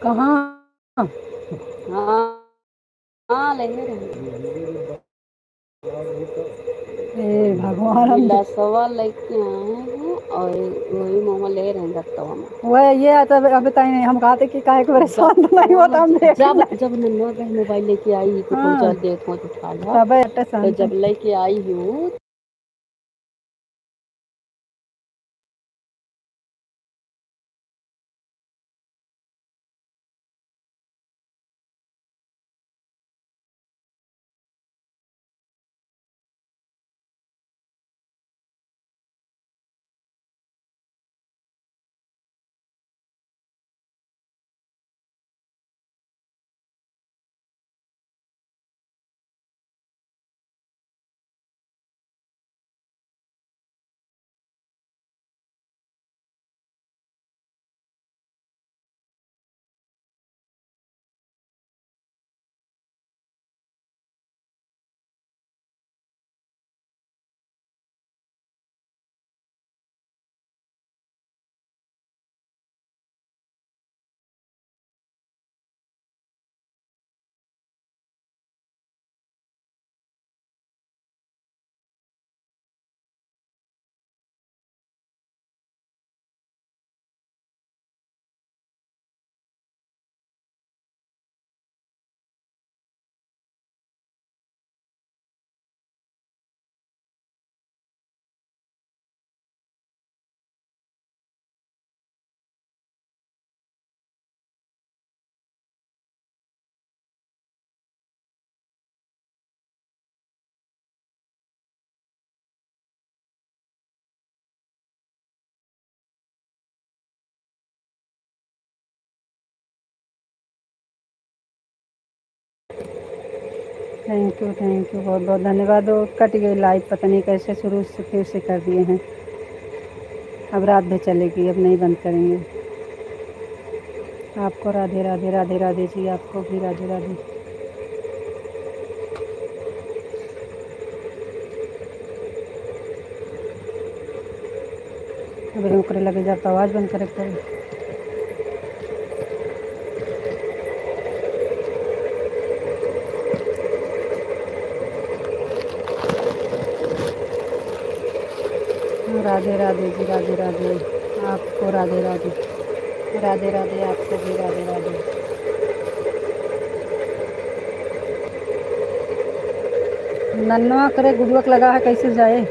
कहाँ? हाँ हाँ, लेने रहे हे भगवान, हम गिलासवा लेके आए हैं और वही मामा ले रहे हैं गत्तवा में। वह ये आता अभी तक नहीं, हम कहते कि काहे को परेशान तो नहीं होता, हाँ, हम देख जब ले। जब नन्हा बहन मोबाइल लेके आई तो तुम हाँ चल दे तो उठा ला। तब अट्टे तो शांत। जब लेके आई हूँ थैंक यू बहुत बहुत धन्यवाद। वो कट गई लाइव, पता नहीं कैसे शुरू से फिर से कर दिए हैं। अब रात भर चलेगी, अब नहीं बंद करेंगे। आपको राधे राधे, राधे राधे जी, आपको भी राधे राधे। अभी नौकरी लगे जब तो आवाज़ बंद करे पड़े। राधे राधे जी, राधे राधे, आपको राधे राधे, राधे राधे, आपको भी राधे राधे। नन्हा करे गुडवक लगा है, कैसे जाए?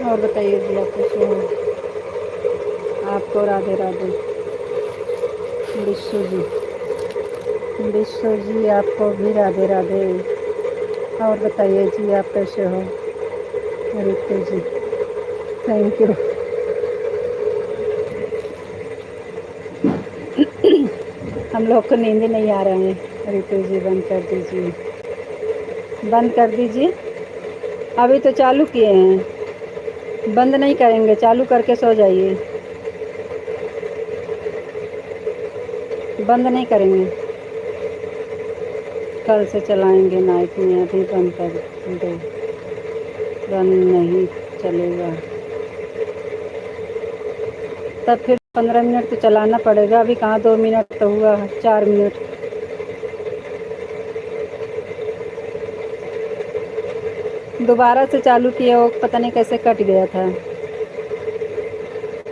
और बताइए जी, आप कैसे हो? आपको राधे राधे। विश्व जी, विश्व जी, आपको भी राधे राधे। और बताइए जी, आप कैसे हो? रितु जी, थैंक यू। हम लोग को नींद नहीं आ रहे हैं। रितु जी बंद कर दीजिए, बंद कर दीजिए। अभी तो चालू किए हैं, बंद नहीं करेंगे, चालू करके सो जाइए। बंद नहीं करेंगे, कल से चलाएंगे नाइट में, अभी बंद कर दो, बंद नहीं चलेगा। तब फिर 15 मिनट तो चलाना पड़ेगा। अभी कहाँ 2 मिनट तो हुआ है, 4 मिनट। दोबारा से चालू किए, वो पता नहीं कैसे कट गया था।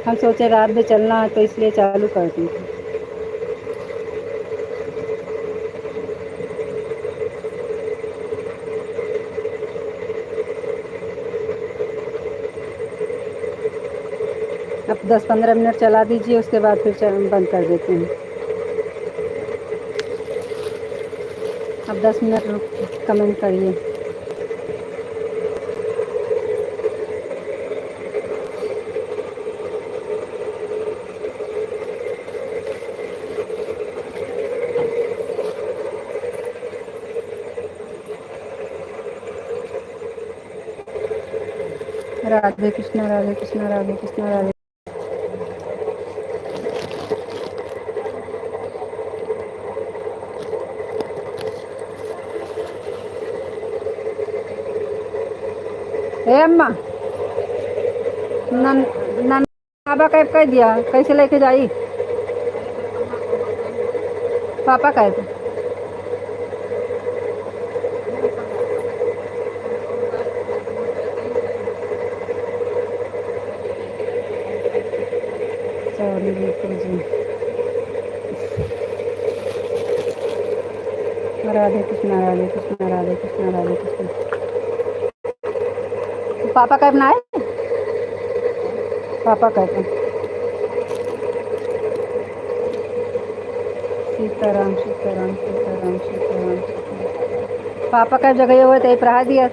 हम सोचे रात में चलना है तो इसलिए चालू कर दी थी। अब 10-15 मिनट चला दीजिए, उसके बाद फिर बंद कर देते हैं। अब 10 मिनट रुक कमेंट करिए। राधे कृष्णा राधे कृष्णा राधे कृष्णा राधे। ए अम्मा नन नन पापा कैब कह दिया कैसे लेके जाई पापा कैब सॉरी रितु जी। राधे कृष्णा राधे कृष्णा राधे कृष्णा राधे कृष्णा। पापा कैब ना आए पापा कैब सीताराम सीताराम सीताराम सीताराम सीताराम। पापा कैब जगह हुए तो पढ़ा दिया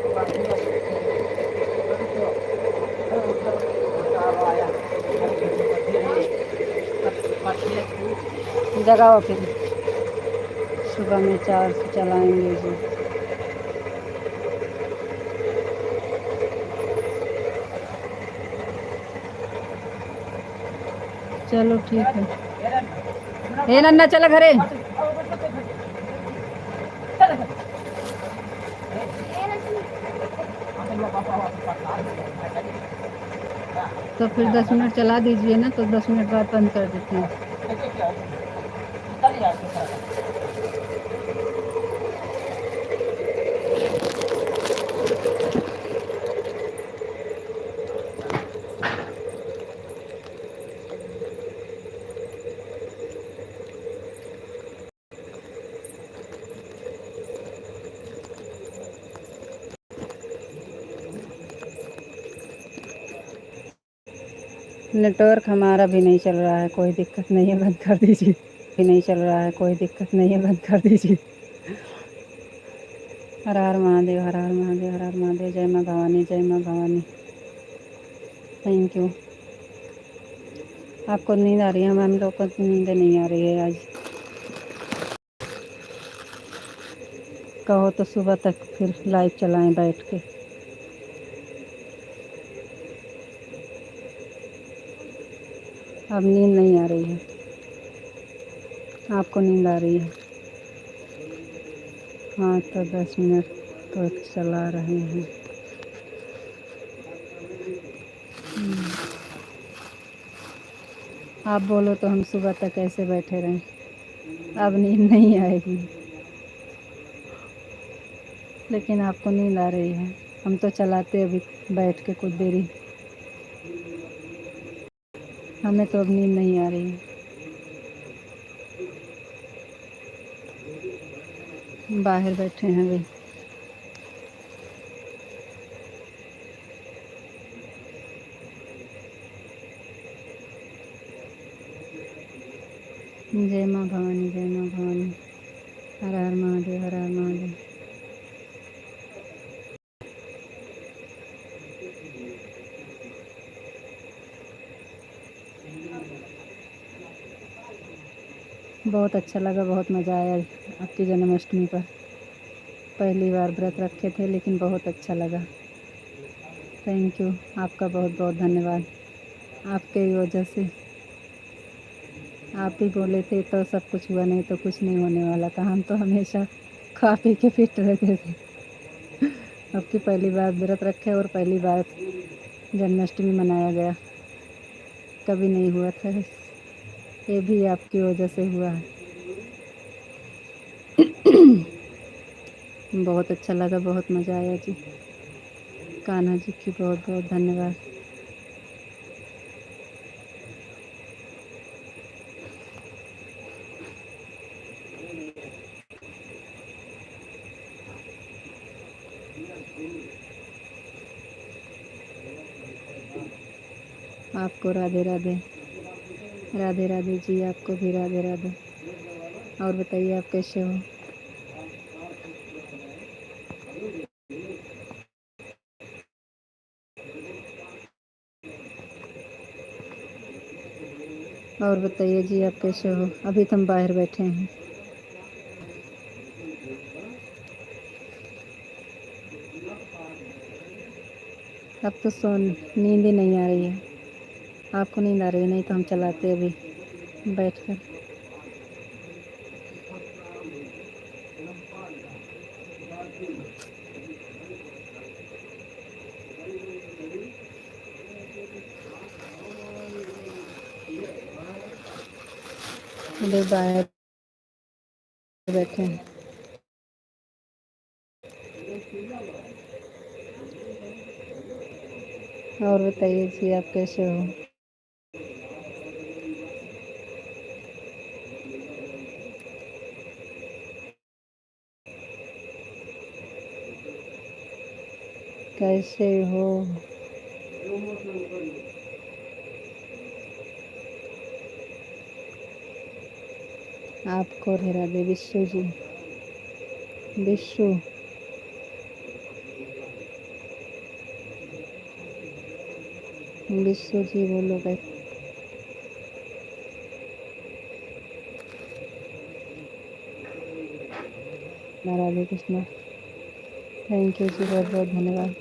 जगह फिर सुबह में 4 से चलाएंगे जी। चलो ठीक है। हे नन्ना चला घरे तो फिर 10 मिनट चला दीजिए ना तो 10 मिनट बाद बंद कर देते हैं। नेटवर्क हमारा भी नहीं चल रहा है कोई दिक्कत नहीं है बंद कर दीजिए। भी नहीं चल रहा है कोई दिक्कत नहीं है बंद कर दीजिए। हर हर महादेव हर हर महादेव हर हर महादेव। जय माँ भवानी जय माँ भवानी। Thank you. आपको नींद आ रही है हम लोग को नींद नहीं आ रही है आज। कहो तो सुबह तक फिर लाइव चलाएं बैठ के। अब नींद नहीं आ रही है आपको नींद आ रही है। हाँ तो 10 मिनट तो चला रहे हैं। आप बोलो तो हम सुबह तक ऐसे बैठे रहें। अब नींद नहीं आएगी लेकिन आपको नींद आ रही है। हम तो चलाते अभी बैठ के कुछ देरी। हमें तो अब नींद नहीं आ रही है। बाहर बैठे हैं अभी। जय माँ भवानी जय माँ भवानी। हर हर महादेव हर हर महादेव। बहुत अच्छा लगा बहुत मज़ा आया आपकी जन्माष्टमी पर। पहली बार व्रत रखे थे लेकिन बहुत अच्छा लगा। थैंक यू आपका बहुत बहुत धन्यवाद। आपके वजह से आप ही बोले थे तो सब कुछ हुआ नहीं तो कुछ नहीं होने वाला था। हम तो हमेशा खा पी के फिट रहते थे। अब की पहली बार व्रत रखे और पहली बार जन्माष्टमी मनाया गया। कभी नहीं हुआ था ये भी आपकी वजह से हुआ है। बहुत अच्छा लगा बहुत मज़ा आया जी। कान्हा जी की बहुत बहुत धन्यवाद। आपको राधे राधे। राधे राधे जी आपको भी राधे राधे। और बताइए आप कैसे हो। और बताइए जी आप कैसे हो। अभी तो हम बाहर बैठे हैं। अब तो नींद ही नहीं आ रही है। आपको नींद आ रही है? नहीं तो हम चलाते अभी बैठ कर। अभी बाहर बैठे हैं। और बताइए जी, आप कैसे हो? कैसे हो? आपको राधे विश्व जी, विश्व विश्व जी बोलो भाई। राधे कृष्णा। थैंक यू जी, बहुत बहुत धन्यवाद।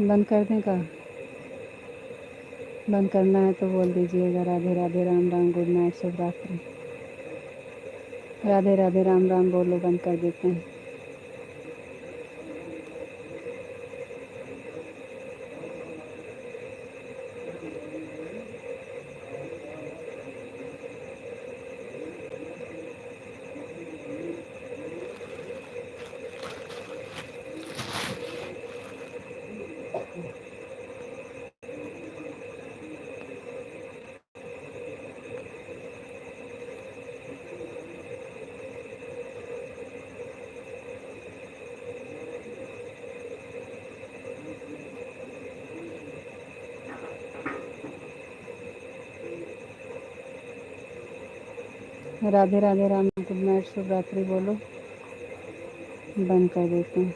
बंद कर दें का? बंद करना है तो बोल दीजिएगा। राधे राधे, राम राम, गुड नाइट, शुभ रात्रि। राधे राधे, राम राम बोलो, बंद कर देते हैं। राधे राधे, राम, गुड नाइट, शुभ रात्रि बोलो, बंद कर देते हैं।